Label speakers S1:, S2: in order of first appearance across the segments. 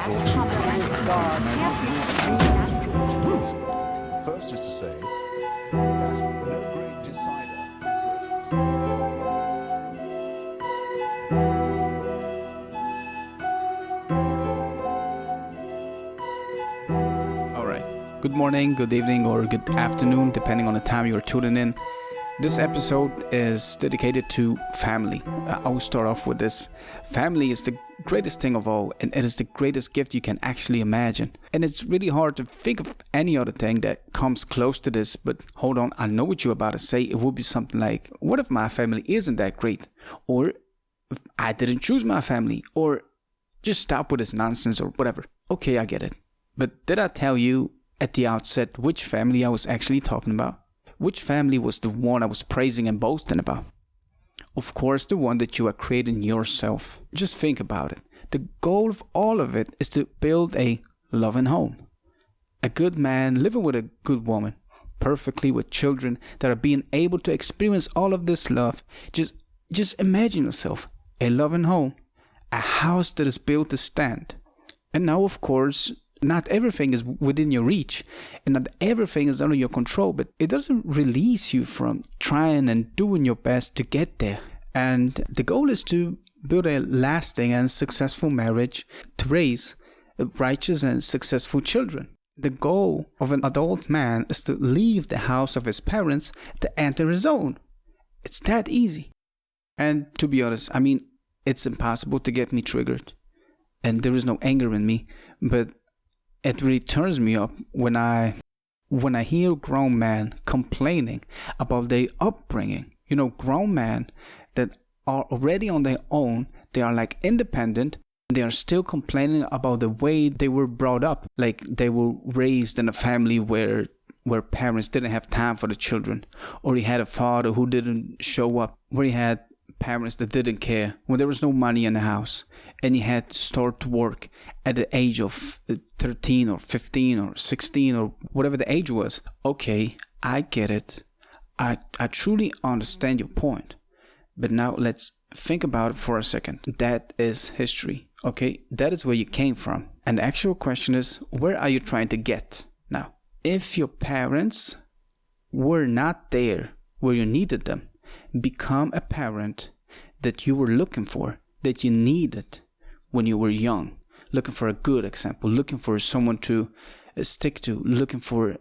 S1: First is to say that no great decider exists.
S2: All right. Good morning, good evening, or good afternoon, depending on the time you're tuning in. This episode is dedicated to family. I will start off with this. Family is the greatest thing of all, and it is the greatest gift you can actually imagine. And it's really hard to think of any other thing that comes close to this, but hold on, I know what you're about to say. It would be something like, what if my family isn't that great? Or if I didn't choose my family? Or just stop with this nonsense or whatever. Okay, I get it. But did I tell you at the outset which family I was actually talking about? Which family was the one I was praising and boasting about? Of course, the one that you are creating yourself. Just think about it. The goal of all of it is to build a loving home. A good man living with a good woman, perfectly with children that are being able to experience all of this love. Just imagine yourself, a loving home, a house that is built to stand. And now, of course, not everything is within your reach and not everything is under your control, but it doesn't release you from trying and doing your best to get there. And the goal is to build a lasting and successful marriage to raise righteous and successful children. The goal of an adult man is to leave the house of his parents to enter his own. It's that easy. And to be honest, it's impossible to get me triggered. And there is no anger in me, but it really turns me up when I hear grown men complaining about their upbringing. Grown men that are already on their own, they are like independent, they are still complaining about the way they were brought up. Like they were raised in a family where parents didn't have time for the children, or he had a father who didn't show up, where he had parents that didn't care, when there was no money in the house. And he had to start to work at the age of 13 or 15 or 16 or whatever the age was. Okay, I get it. I truly understand your point. But now let's think about it for a second. That is history, okay? That is where you came from. And the actual question is, where are you trying to get? Now, if your parents were not there where you needed them, become a parent that you were looking for, that you needed when you were young, looking for a good example, looking for someone to stick to, looking for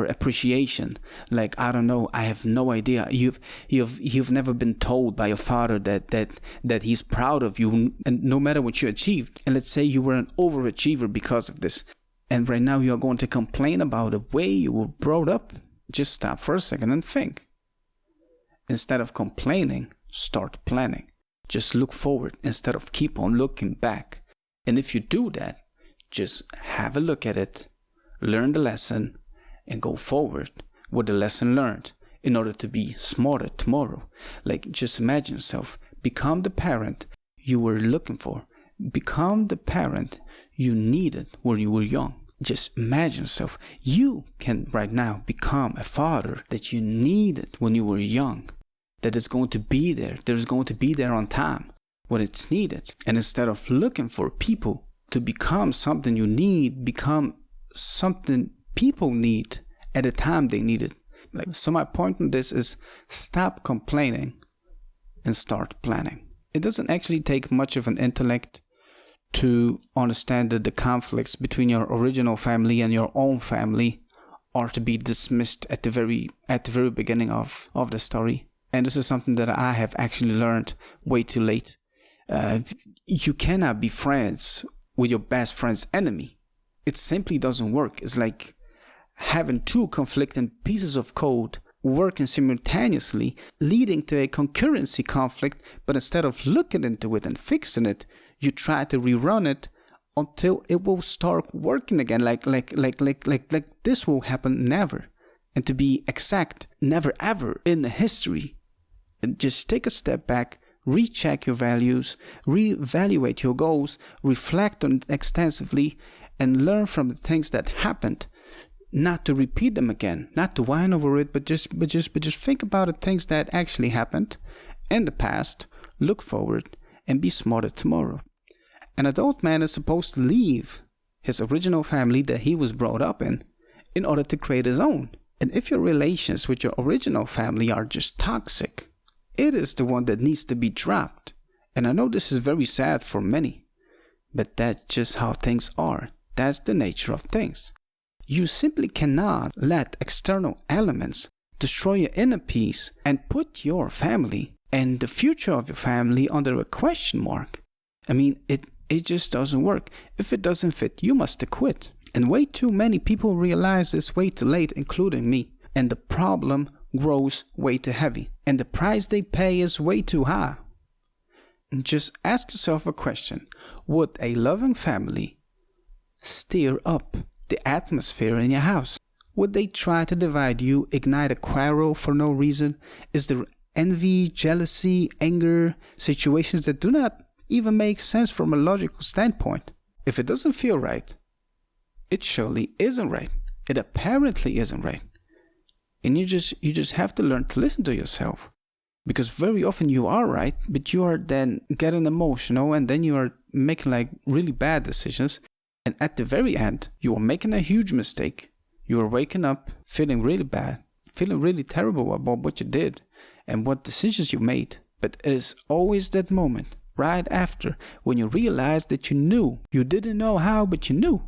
S2: appreciation. Like, I don't know, I have no idea. You've never been told by your father that he's proud of you, and no matter what you achieved. And let's say you were an overachiever because of this, and right now you are going to complain about the way you were brought up. Just stop for a second and think. Instead of complaining, start planning. Just look forward instead of keep on looking back. And if you do that, just have a look at it, learn the lesson, and go forward with the lesson learned in order to be smarter tomorrow. Like, just imagine yourself, become the parent you were looking for. Become the parent you needed when you were young. Just imagine yourself, you can right now become a father that you needed when you were young. That is going to be there. There's going to be there on time when it's needed. And instead of looking for people to become something you need, become something people need at the time they need it. So my point on this is, stop complaining and start planning. It doesn't actually take much of an intellect to understand that the conflicts between your original family and your own family are to be dismissed at the very beginning of the story. And this is something that I have actually learned way too late. You cannot be friends with your best friend's enemy. It simply doesn't work. It's like having two conflicting pieces of code working simultaneously, leading to a concurrency conflict, but instead of looking into it and fixing it, you try to rerun it until it will start working again. Like this will happen never. And to be exact, never ever in the history. And just take a step back, recheck your values, reevaluate your goals, reflect on it extensively, and learn from the things that happened. Not to repeat them again, not to whine over it, but just think about the things that actually happened in the past, look forward, and be smarter tomorrow. An adult man is supposed to leave his original family that he was brought up in order to create his own. And if your relations with your original family are just toxic, it is the one that needs to be dropped. And I know this is very sad for many, but that's just how things are. That's the nature of things. You simply cannot let external elements destroy your inner peace and put your family and the future of your family under a question mark. I mean, it just doesn't work. If it doesn't fit, you must quit. And way too many people realize this way too late, including me. And the problem grows way too heavy. And the price they pay is way too high. And just ask yourself a question. Would a loving family stir up the atmosphere in your house? Would they try to divide you, ignite a quarrel for no reason? Is there envy, jealousy, anger, situations that do not even make sense from a logical standpoint? If it doesn't feel right, it surely isn't right. It apparently isn't right. And you just have to learn to listen to yourself. Because very often you are right, but you are then getting emotional and then you are making like really bad decisions. And at the very end, you are making a huge mistake. You are waking up feeling really bad, feeling really terrible about what you did and what decisions you made. But it is always that moment right after when you realize that you knew. You didn't know how, but you knew.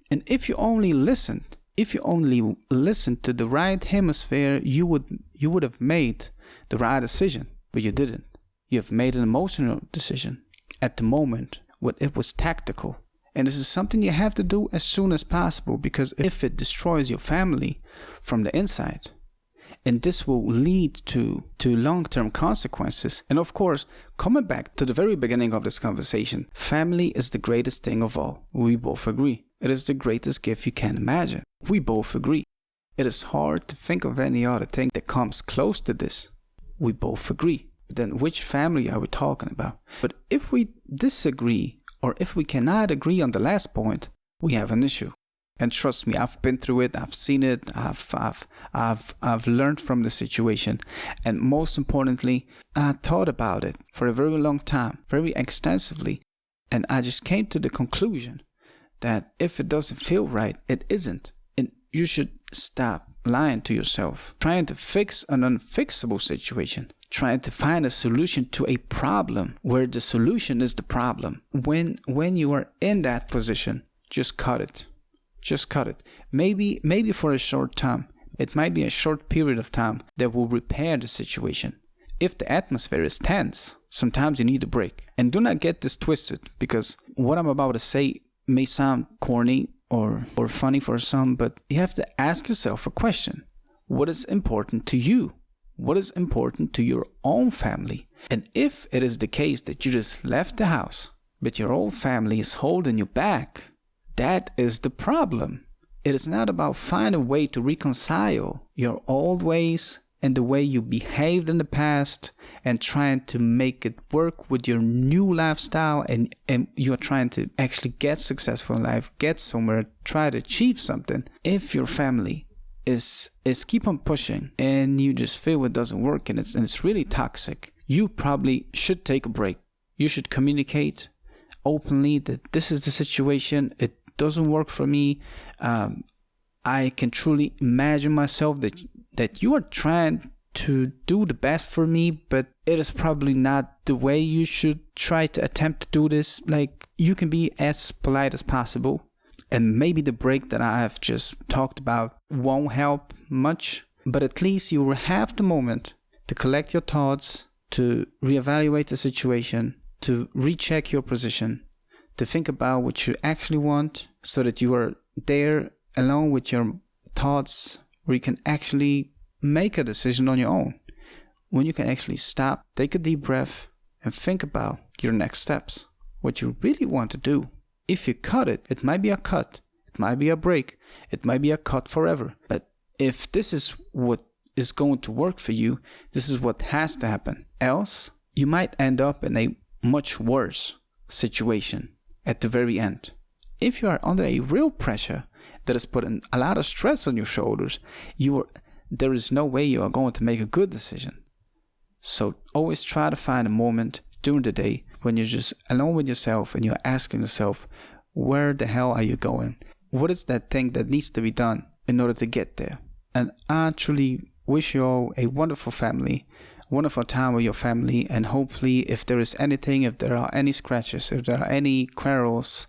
S2: And if you only listened to the right hemisphere, you would have made the right decision, but you didn't. You have made an emotional decision at the moment when it was tactical. And this is something you have to do as soon as possible, because if it destroys your family from the inside, and this will lead to long-term consequences. And of course, coming back to the very beginning of this conversation, family is the greatest thing of all. We both agree. It is the greatest gift you can imagine. We both agree. It is hard to think of any other thing that comes close to this. We both agree. But then which family are we talking about? But if we disagree, or if we cannot agree on the last point, we have an issue. And trust me, I've been through it, I've seen it, I've learned from the situation. And most importantly, I thought about it for a very long time, very extensively. And I just came to the conclusion that if it doesn't feel right, it isn't. And you should stop lying to yourself, trying to fix an unfixable situation, trying to find a solution to a problem where the solution is the problem. When you are in that position, just cut it. Just cut it. Maybe for a short time. It might be a short period of time that will repair the situation. If the atmosphere is tense, sometimes you need a break. And do not get this twisted, because what I'm about to say may sound corny or funny for some, but you have to ask yourself a question. What is important to you? What is important to your own family? And if it is the case that you just left the house, but your own family is holding you back, that is the problem. It is not about finding a way to reconcile your old ways and the way you behaved in the past and trying to make it work with your new lifestyle, and you're trying to actually get successful in life, get somewhere, try to achieve something. If your family is keep on pushing and you just feel it doesn't work and it's really toxic, you probably should take a break. You should communicate openly that this is the situation, it doesn't work for me. I can truly imagine myself that you are trying to do the best for me, but it is probably not the way you should try to attempt to do this. Like, you can be as polite as possible. And maybe the break that I have just talked about won't help much, but at least you will have the moment to collect your thoughts, to reevaluate the situation, to recheck your position, to think about what you actually want, so that you are there alone with your thoughts, where you can actually make a decision on your own. When you can actually stop, take a deep breath, and think about your next steps, what you really want to do. If you cut it, it might be a cut, it might be a break, it might be a cut forever. But if this is what is going to work for you, this is what has to happen. Else, you might end up in a much worse situation at the very end. If you are under a real pressure that is putting a lot of stress on your shoulders, there is no way you are going to make a good decision. So always try to find a moment during the day when you're just alone with yourself and you're asking yourself, where the hell are you going? What is that thing that needs to be done in order to get there? And I truly wish you all a wonderful family, wonderful time with your family, and hopefully if there is anything, if there are any scratches, if there are any quarrels,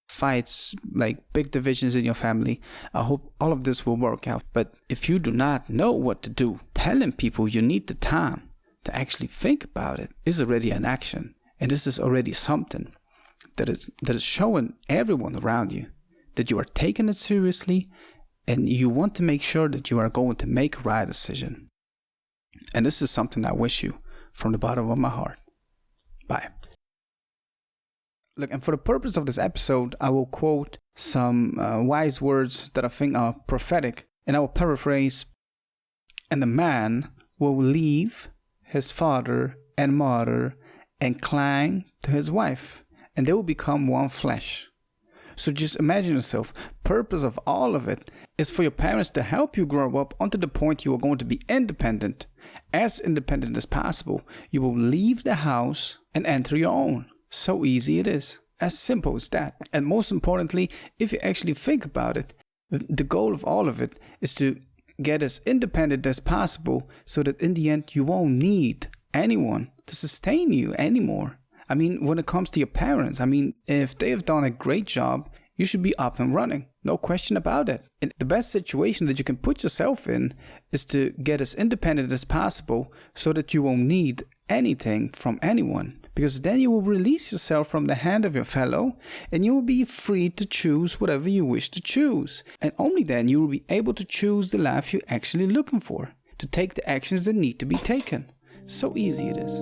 S2: fights, like big divisions in your family, I hope all of this will work out. But if you do not know what to do, telling people you need the time to actually think about it is already an action. And this is already something that is showing everyone around you that you are taking it seriously and you want to make sure that you are going to make a right decision. And this is something I wish you from the bottom of my heart. Bye. Look, and for the purpose of this episode, I will quote some wise words that I think are prophetic, and I will paraphrase. And the man will leave his father and mother and cling to his wife, and they will become one flesh. So just imagine yourself, purpose of all of it is for your parents to help you grow up unto the point you are going to be independent as possible. You will leave the house and enter your own. So easy it is. As simple as that. And most importantly, if you actually think about it, the goal of all of it is to get as independent as possible so that in the end you won't need anyone to sustain you anymore. I mean, when it comes to your parents, I mean, if they have done a great job, you should be up and running. No question about it. And the best situation that you can put yourself in is to get as independent as possible so that you won't need anything from anyone. Because then you will release yourself from the hand of your fellow and you will be free to choose whatever you wish to choose. And only then you will be able to choose the life you're actually looking for, to take the actions that need to be taken. So easy it is.